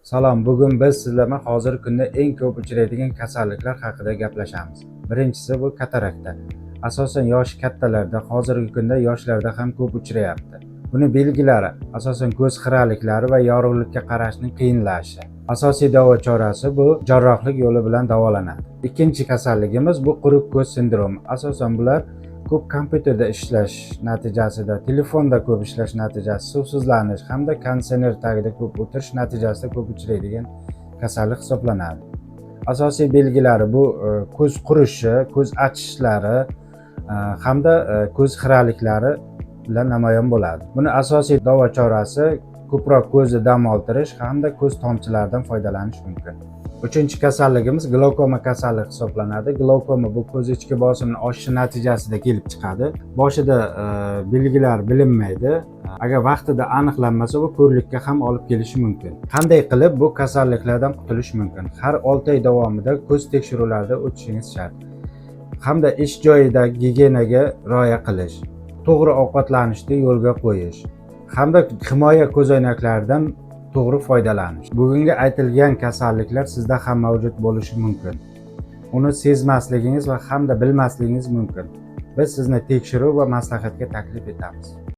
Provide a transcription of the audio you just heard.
Salom, bugun biz sizlar bilan hozirgi kunda eng ko'p uchraydigan kasalliklar haqida gaplashamiz. Birinchisi bu katarakta. Asosan yoshi kattalarda, hozirgi kunda yoshlarda ham ko'p uchrayapti. Buni belgilari asosan ko'z xiraliklari va yorug'likka qarashning qiyinlashishi. Asosiy davo chorasi bu jarrohlik yo'li bilan davolanadi. Ikkinchi kasalligimiz bu quruq ko'z sindromi. Asosan bular ko'p kompyuterda ishlash natijasida, telefonda ko'p ishlash natijasida, suvsizlanish hamda konditsioner tagida ko'p o'tirish natijasida ko'p uchraydigan kasallik hisoblanadi. Asosiy belgilari bu ko'z qurishi, ko'z achishlari hamda ko'z xiraliklari bilan namoyon bo'ladi. Buni asosiy davo chorasi ko'proq ko'zni dam oltirish hamda ko'z tomchilaridan foydalanish mumkin. Uchinchi kasalligimiz glaukoma kasalligi hisoblanadi. Glaukoma bu ko'z ichki bosimini oshishi natijasida kelib chiqadi. Boshida belgilar bilinmaydi. Agar vaqtida aniqlanmasa, bu ko'rlikka ham olib kelishi mumkin. Qanday qilib bu kasalliklardan qutulish mumkin? Har 6 oy davomida ko'z tekshiruvlaridan o'tishingiz shart. Hamda ish joyidagi gigiyenaga rioya qilish, to'g'ri ovqatlanishni yo'lga qo'yish hamda himoya ko'zoynaklaridan to'g'ri foydalanish. Bugungi aytilgan kasalliklar sizda ham mavjud bo'lishi mumkin. Uni sezmasligingiz va hamda bilmasligingiz mumkin. Biz sizni tekshiruv va maslahatga taklif etamiz.